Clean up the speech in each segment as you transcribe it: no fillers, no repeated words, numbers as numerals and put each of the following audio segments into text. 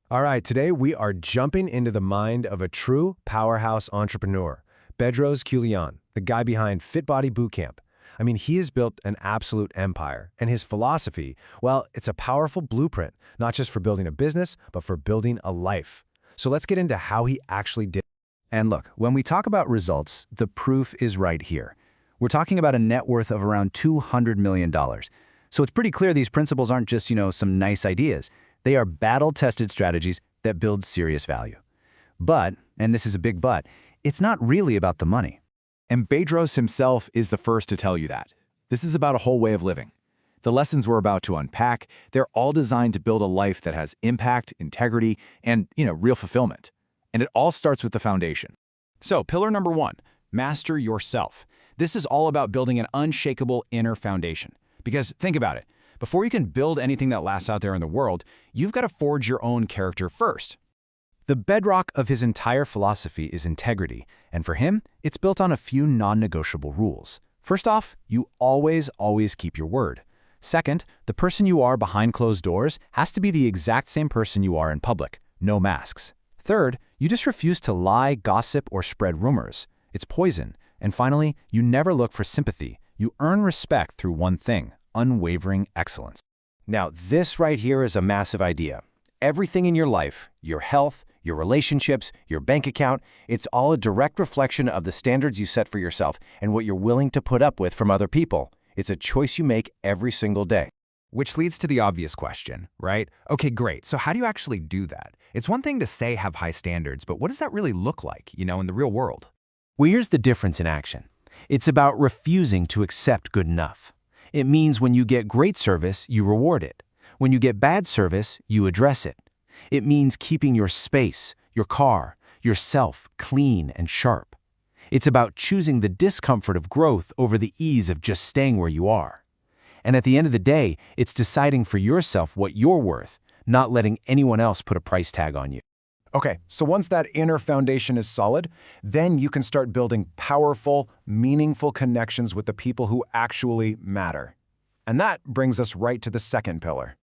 All right, today we are jumping into the mind of a true powerhouse entrepreneur, Bedros Keuilian, the guy behind Fit Body Bootcamp. I mean, he has built an absolute empire, and his philosophy, well, it's a powerful blueprint, not just for building a business, but for building a life. So let's get into how he actually did. And look, when we talk about results, the proof is right here. We're talking about a net worth of around $200 million. So it's pretty clear these principles aren't just, some nice ideas. They are battle-tested strategies that build serious value. But, and this is a big but, it's not really about the money. And Bedros himself is the first to tell you that. This is about a whole way of living. The lessons we're about to unpack, they're all designed to build a life that has impact, integrity, and, real fulfillment. And it all starts with the foundation. So, pillar number 1, master yourself. This is all about building an unshakable inner foundation. Because think about it. Before you can build anything that lasts out there in the world, you've got to forge your own character first. The bedrock of his entire philosophy is integrity, and for him, it's built on a few non-negotiable rules. First off, you always keep your word. Second, the person you are behind closed doors has to be the exact same person you are in public, no masks. Third, you just refuse to lie, gossip, or spread rumors. It's poison. And finally, you never look for sympathy. You earn respect through one thing: unwavering excellence. Now, this right here is a massive idea. Everything in your life, your health, your relationships, your bank account, it's all a direct reflection of the standards you set for yourself and what you're willing to put up with from other people. It's a choice you make every single day. Which leads to the obvious question, right? Okay, great. So how do you actually do that? It's one thing to say have high standards, but what does that really look like, in the real world? Well, here's the difference in action. It's about refusing to accept good enough. It means when you get great service, you reward it. When you get bad service, you address it. It means keeping your space, your car, yourself clean and sharp. It's about choosing the discomfort of growth over the ease of just staying where you are. And at the end of the day, it's deciding for yourself what you're worth, not letting anyone else put a price tag on you. Okay, so once that inner foundation is solid, then you can start building powerful, meaningful connections with the people who actually matter. And that brings us right to the second pillar.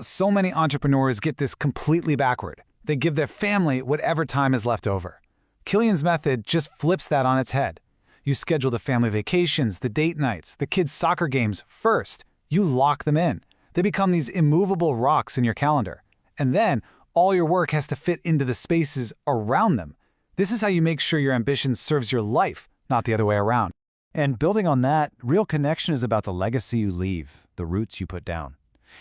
So many entrepreneurs get this completely backward. They give their family whatever time is left over. Keuilian's method just flips that on its head. You schedule the family vacations, the date nights, the kids' soccer games first. You lock them in. They become these immovable rocks in your calendar. And then all your work has to fit into the spaces around them. This is how you make sure your ambition serves your life, not the other way around. And building on that, real connection is about the legacy you leave, the roots you put down.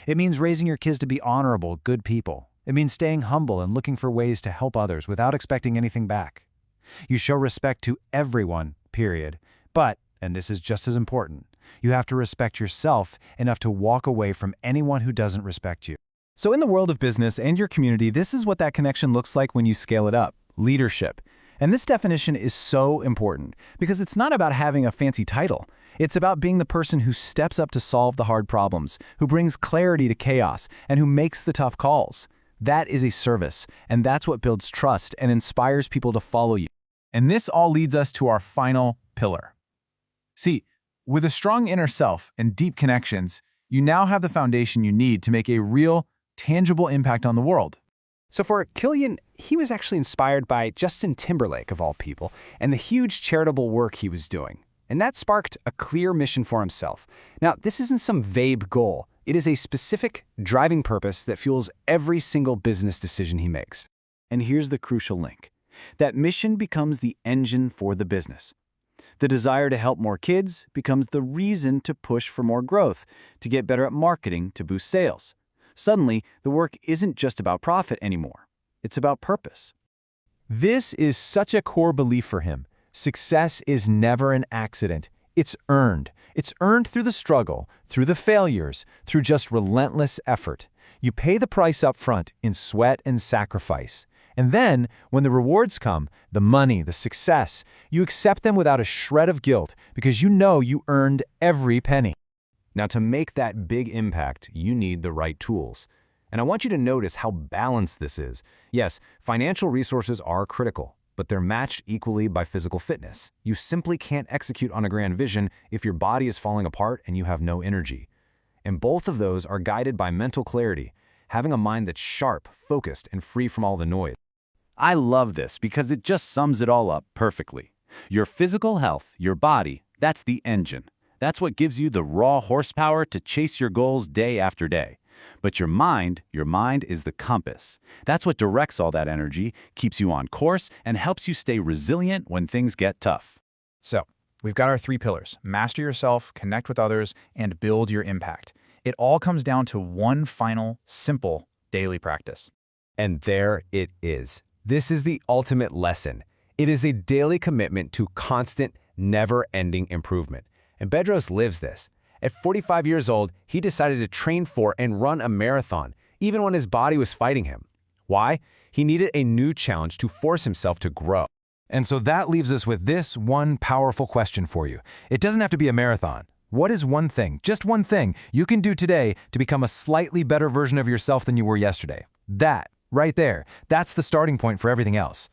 It means raising your kids to be honorable, good people. It means staying humble and looking for ways to help others without expecting anything back. You show respect to everyone, period. But, and this is just as important, you have to respect yourself enough to walk away from anyone who doesn't respect you. So in the world of business and your community, this is what that connection looks like when you scale it up: leadership. And this definition is so important because it's not about having a fancy title. It's about being the person who steps up to solve the hard problems, who brings clarity to chaos, and who makes the tough calls. That is a service, and that's what builds trust and inspires people to follow you. And this all leads us to our final pillar. See, with a strong inner self and deep connections, you now have the foundation you need to make a real, tangible impact on the world. So for Keuilian, he was actually inspired by Justin Timberlake, of all people, and the huge charitable work he was doing. And that sparked a clear mission for himself. Now, this isn't some vague goal. It is a specific, driving purpose that fuels every single business decision he makes. And here's the crucial link. That mission becomes the engine for the business. The desire to help more kids becomes the reason to push for more growth, to get better at marketing, to boost sales. Suddenly, the work isn't just about profit anymore. It's about purpose. This is such a core belief for him. Success is never an accident. It's earned. It's earned through the struggle, through the failures, through just relentless effort. You pay the price up front in sweat and sacrifice. And then, when the rewards come, the money, the success, you accept them without a shred of guilt because you know you earned every penny. Now, to make that big impact, you need the right tools. And I want you to notice how balanced this is. Yes, financial resources are critical, but they're matched equally by physical fitness. You simply can't execute on a grand vision if your body is falling apart and you have no energy. And both of those are guided by mental clarity. having a mind that's sharp, focused, and free from all the noise. I love this because it just sums it all up perfectly. Your physical health, your body, that's the engine. That's what gives you the raw horsepower to chase your goals day after day. But your mind is the compass. That's what directs all that energy, keeps you on course, and helps you stay resilient when things get tough. So, we've got our 3 pillars: master yourself, connect with others, and build your impact. It all comes down to one final, simple daily practice. And there it is. This is the ultimate lesson. It is a daily commitment to constant, never-ending improvement. And Bedros lives this. At 45 years old, he decided to train for and run a marathon, even when his body was fighting him. Why? He needed a new challenge to force himself to grow. And so that leaves us with this one powerful question for you. It doesn't have to be a marathon. What is one thing, just one thing, you can do today to become a slightly better version of yourself than you were yesterday? That, right there, that's the starting point for everything else.